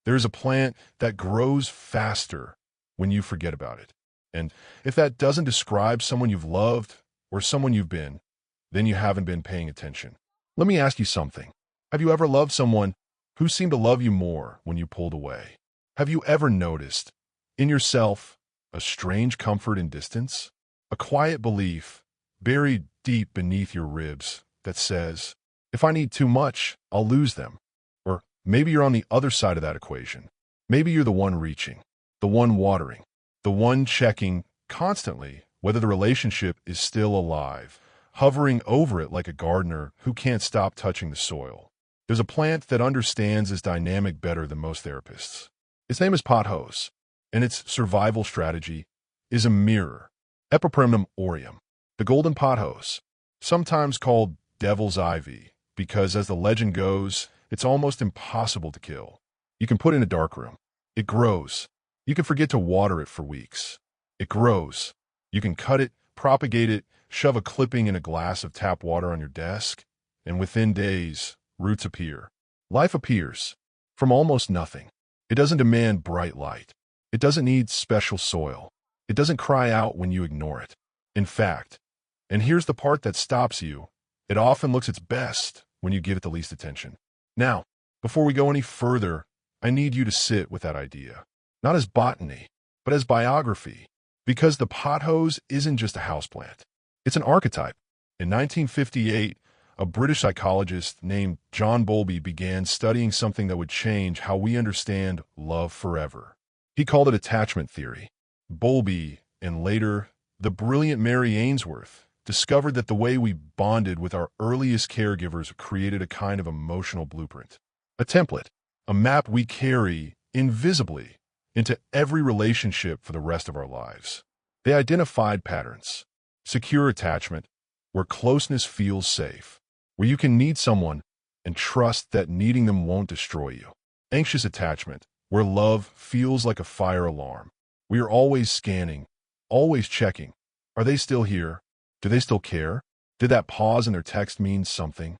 There is a plant that grows faster when you forget about it. And if that doesn't describe someone you've loved or someone you've been, then you haven't been paying attention. Let me ask you something. Have you ever loved someone who seemed to love you more when you pulled away? Have you ever noticed in yourself a strange comfort in distance? A quiet belief buried deep beneath your ribs that says, if I need too much, I'll lose them. Or maybe you're on the other side of that equation. Maybe you're the one reaching, the one watering, the one checking constantly whether the relationship is still alive, hovering over it like a gardener who can't stop touching the soil. There's a plant that understands this dynamic better than most therapists. Its name is Pothos, and its survival strategy is a mirror. Epipremnum aureum, the golden pothos, sometimes called devil's ivy, because as the legend goes, it's almost impossible to kill. You can put it in a dark room. It grows. You can forget to water it for weeks. It grows. You can cut it, propagate it, shove a clipping in a glass of tap water on your desk, and within days, roots appear. Life appears from almost nothing. It doesn't demand bright light. It doesn't need special soil. It doesn't cry out when you ignore it. In fact, and here's the part that stops you, it often looks its best when you give it the least attention. Now, before we go any further, I need you to sit with that idea, not as botany, but as biography, because the pothos isn't just a houseplant. It's an archetype. In 1958, a British psychologist named John Bowlby began studying something that would change how we understand love forever. He called it attachment theory. Bowlby, and later, the brilliant Mary Ainsworth, discovered that the way we bonded with our earliest caregivers created a kind of emotional blueprint. A template, a map we carry invisibly into every relationship for the rest of our lives. They identified patterns. Secure attachment, where closeness feels safe, where you can need someone and trust that needing them won't destroy you. Anxious attachment, where love feels like a fire alarm. We are always scanning, always checking. Are they still here? Do they still care? Did that pause in their text mean something?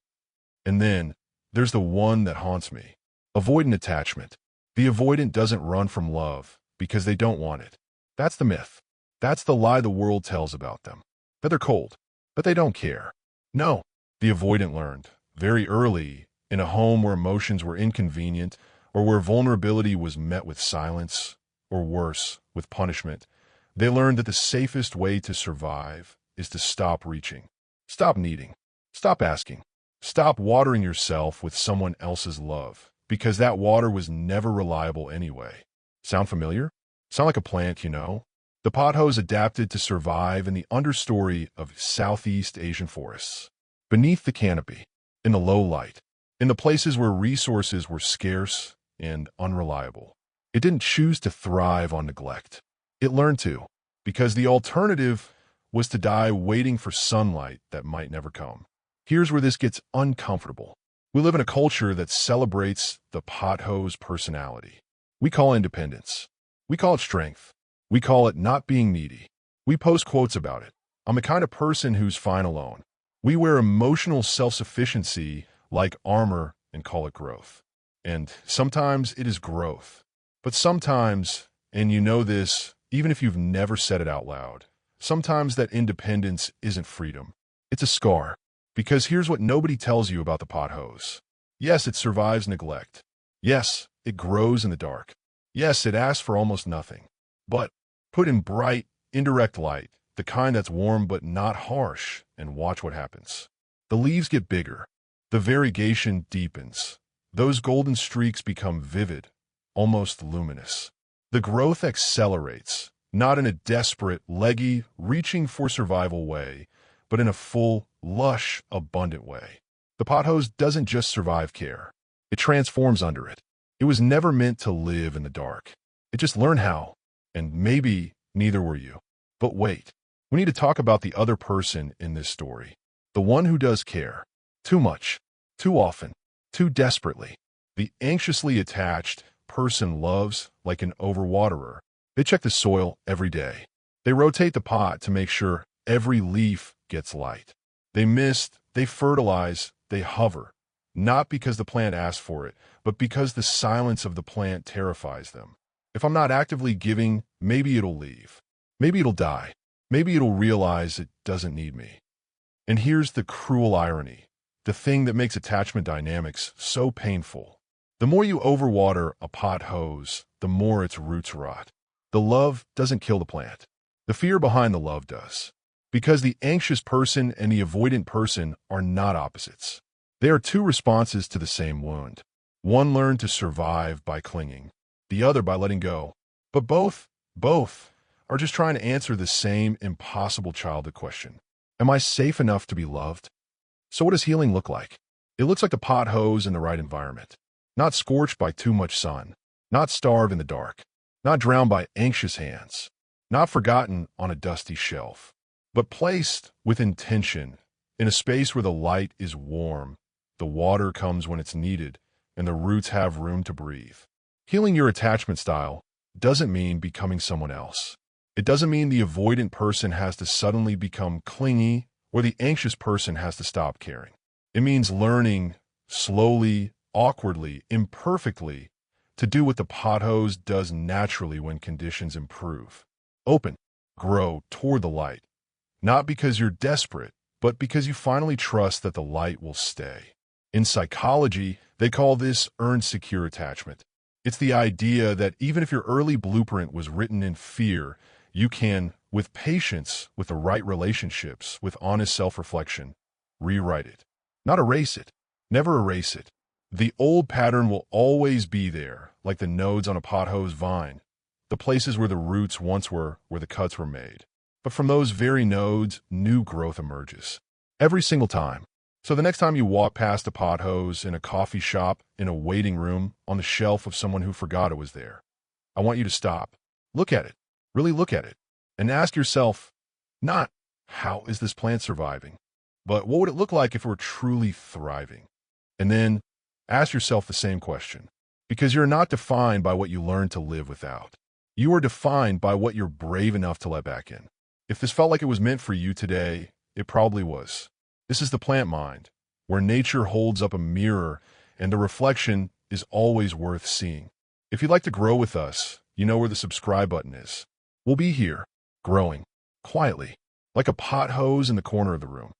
And then, there's the one that haunts me. Avoidant attachment. The avoidant doesn't run from love because they don't want it. That's the myth. That's the lie the world tells about them. That they're cold, but they don't care. No, the avoidant learned, very early, in a home where emotions were inconvenient, or where vulnerability was met with silence, or worse, with punishment. They learned that the safest way to survive is to stop reaching, stop needing, stop asking, stop watering yourself with someone else's love, because that water was never reliable anyway. Sound familiar? Sound like a plant, you know? The pothos adapted to survive in the understory of Southeast Asian forests, beneath the canopy, in the low light, in the places where resources were scarce and unreliable. It didn't choose to thrive on neglect. It learned to, because the alternative was to die waiting for sunlight that might never come. Here's where this gets uncomfortable. We live in a culture that celebrates the pothos personality. We call it independence. We call it strength. We call it not being needy. We post quotes about it. I'm the kind of person who's fine alone. We wear emotional self-sufficiency like armor and call it growth. And sometimes it is growth. But sometimes, and you know this, even if you've never said it out loud, sometimes that independence isn't freedom. It's a scar. Because here's what nobody tells you about the pothos. Yes, it survives neglect. Yes, it grows in the dark. Yes, it asks for almost nothing. But put in bright, indirect light, the kind that's warm but not harsh, and watch what happens. The leaves get bigger. The variegation deepens. Those golden streaks become vivid, almost luminous. The growth accelerates, not in a desperate, leggy, reaching for survival way, but in a full, lush, abundant way. The pothos doesn't just survive care. It transforms under it. It was never meant to live in the dark. It just learned how. And maybe neither were you. But wait, we need to talk about the other person in this story. The one who does care. Too much. Too often. Too desperately. The anxiously attached person loves like an overwaterer. They check the soil every day. They rotate the pot to make sure every leaf gets light. They mist, they fertilize, they hover. Not because the plant asked for it, but because the silence of the plant terrifies them. If I'm not actively giving, maybe it'll leave. Maybe it'll die. Maybe it'll realize it doesn't need me. And here's the cruel irony, the thing that makes attachment dynamics so painful. The more you overwater a pot hose, the more its roots rot. The love doesn't kill the plant. The fear behind the love does. Because the anxious person and the avoidant person are not opposites. They are two responses to the same wound. One learned to survive by clinging, the other by letting go. But both are just trying to answer the same impossible childhood question. Am I safe enough to be loved? So what does healing look like? It looks like the pot hose in the right environment. Not scorched by too much sun. Not starved in the dark. Not drowned by anxious hands. Not forgotten on a dusty shelf. But placed with intention, in a space where the light is warm, the water comes when it's needed, and the roots have room to breathe. Healing your attachment style doesn't mean becoming someone else. It doesn't mean the avoidant person has to suddenly become clingy or the anxious person has to stop caring. It means learning slowly, awkwardly, imperfectly to do what the pothose does naturally when conditions improve. Open, grow toward the light. Not because you're desperate, but because you finally trust that the light will stay. In psychology, they call this earned secure attachment. It's the idea that even if your early blueprint was written in fear, you can, with patience, with the right relationships, with honest self-reflection, rewrite it. Not erase it. Never erase it. The old pattern will always be there, like the nodes on a pothose vine, the places where the roots once were, where the cuts were made. But from those very nodes, new growth emerges. Every single time. So the next time you walk past a pothose in a coffee shop, in a waiting room, on the shelf of someone who forgot it was there, I want you to stop. Look at it. Really look at it. And ask yourself, not, how is this plant surviving? But what would it look like if it were truly thriving? And then ask yourself the same question. Because you're not defined by what you learn to live without. You are defined by what you're brave enough to let back in. If this felt like it was meant for you today, it probably was. This is the plant mind, where nature holds up a mirror and the reflection is always worth seeing. If you'd like to grow with us, you know where the subscribe button is. We'll be here, growing, quietly, like a pot hose in the corner of the room.